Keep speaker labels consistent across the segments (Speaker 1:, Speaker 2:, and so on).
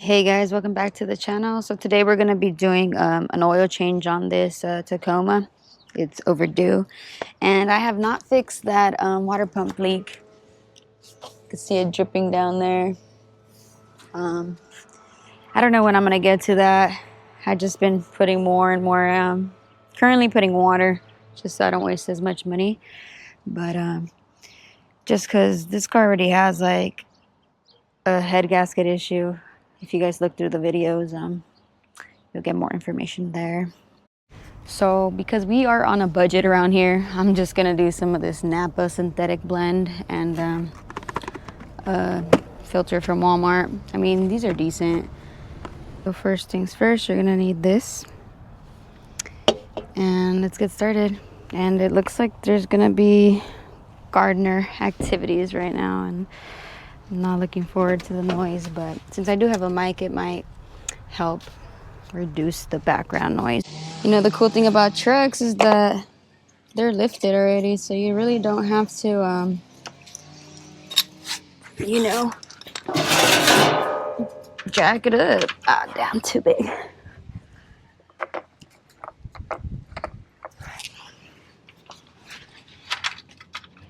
Speaker 1: Hey guys, welcome back to the channel. So today we're going to be doing an oil change on this Tacoma. It's overdue, and I have not fixed that water pump leak. You can see it dripping down there. I don't know when I'm going to get to that. I've just been putting more and more, currently putting water just so I don't waste as much money. But just because this car already has like a head gasket issue. If you guys look through the videos, you'll get more information there. So because we are on a budget around here, I'm just gonna do some of this NAPA synthetic blend and filter from Walmart. I mean, these are decent. So first things first, you're gonna need this, and let's get started. And it looks like there's gonna be gardener activities right now, and I'm not looking forward to the noise, but since I do have a mic, it might help reduce the background noise. You know, the cool thing about trucks is that they're lifted already, so you really don't have to, you know, jack it up. Ah, damn, too big.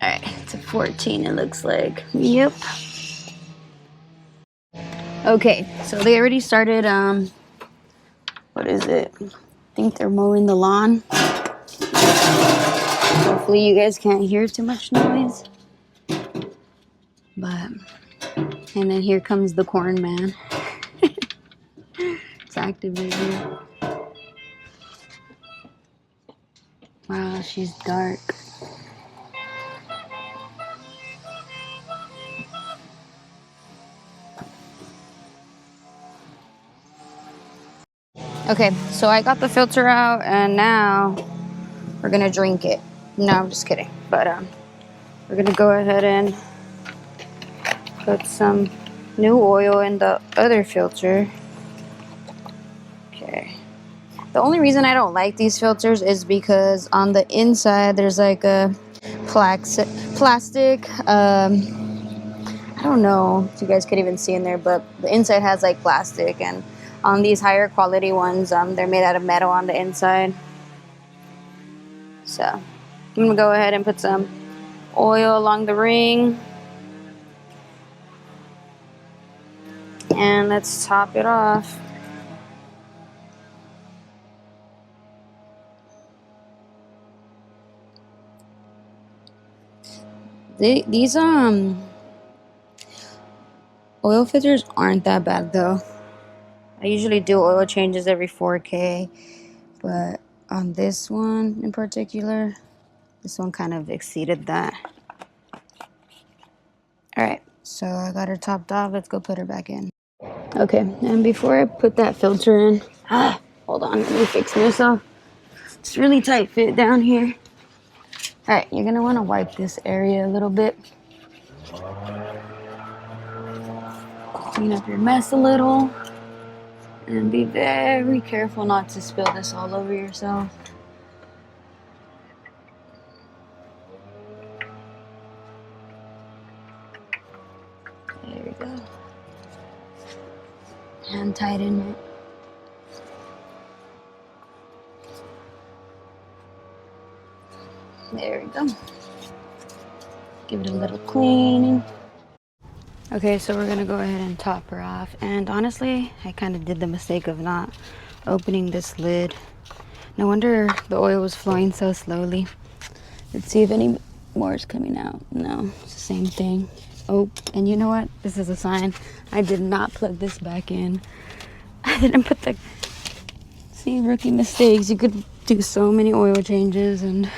Speaker 1: Alright, it's a 14, it looks like. Yep. Okay, so they already started, what is it? I think they're mowing the lawn. Hopefully you guys can't hear too much noise. But, and then here comes the corn man. It's activated. Wow, she's dark. Okay, so I got the filter out, and now we're gonna drink it. No, I'm just kidding. But we're gonna go ahead and put some new oil in the other filter. Okay. The only reason I don't like these filters is because on the inside there's like a plastic. I don't know if you guys could even see in there, but the inside has like plastic, and on these higher quality ones, they're made out of metal on the inside. So I'm gonna go ahead and put some oil along the ring, and let's top it off. These oil filters aren't that bad though. I usually do oil changes every 4K, but on this one in particular, this one kind of exceeded that. Alright, so I got her topped off. Let's go put her back in. Okay, and before I put that filter in, hold on, let me fix myself. It's really tight fit down here. Alright, you're gonna want to wipe this area a little bit. Clean up your mess a little. And be very careful not to spill this all over yourself. There we go. And tighten it. There we go. Give it a little cleaning. Okay, so we're gonna go ahead and top her off. And honestly, I kind of did the mistake of not opening this lid. No wonder the oil was flowing so slowly. Let's see if any more is coming out. No, it's the same thing. Oh, and you know what? This is a sign. I did not plug this back in. I didn't put the... See, rookie mistakes. You could do so many oil changes and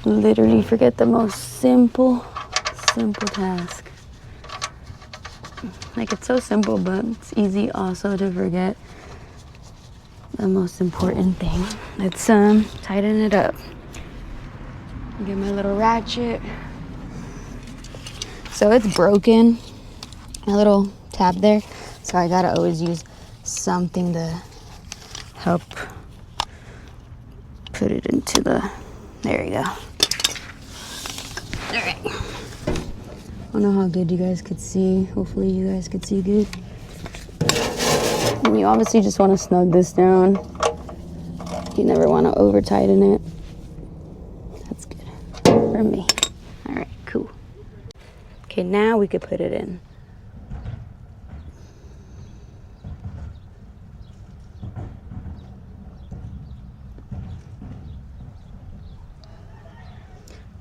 Speaker 1: literally forget the most simple task. Like, it's so simple, but it's easy also to forget the most important thing. Let's tighten it up. Get my little ratchet. So it's broken, a little tab there, so I gotta always use something to help put it into the... There you go. All right. I don't know how good you guys could see. Hopefully you guys could see good. And you obviously just want to snug this down. You never want to over tighten it. That's good for me. All right, cool. Okay, now we could put it in.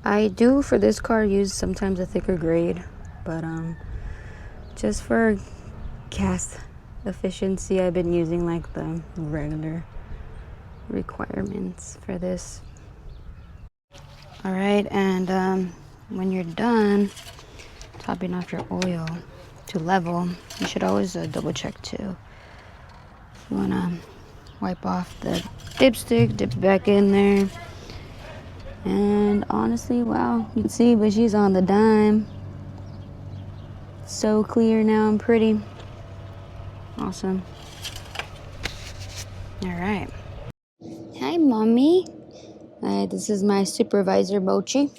Speaker 1: I do for this car use sometimes a thicker grade, but just for gas efficiency, I've been using like the regular requirements for this. All right, and when you're done topping off your oil to level, you should always double check too. You want to wipe off the dipstick, dip it back in there. And honestly, wow, you can see, but she's on the dime. So clear now and pretty. Awesome. All right. Hi, mommy. This is my supervisor, Mochi.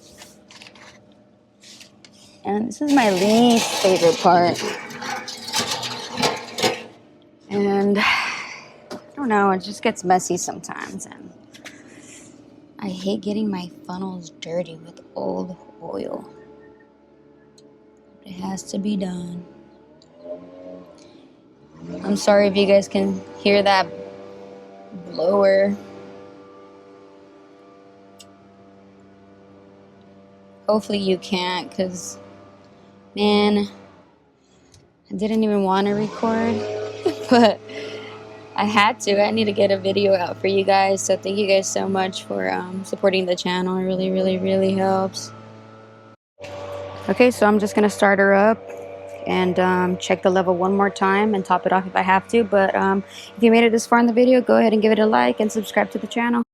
Speaker 1: And this is my least favorite part. And I don't know, it just gets messy sometimes. And I hate getting my funnels dirty with old oil. It has to be done. I'm sorry if you guys can hear that blower. Hopefully you can't, because, man, I didn't even want to record, but I had to. I need to get a video out for you guys. So thank you guys so much for supporting the channel. It really, really, really helps. Okay, so I'm just going to start her up and check the level one more time and top it off if I have to. But if you made it this far in the video, go ahead and give it a like and subscribe to the channel.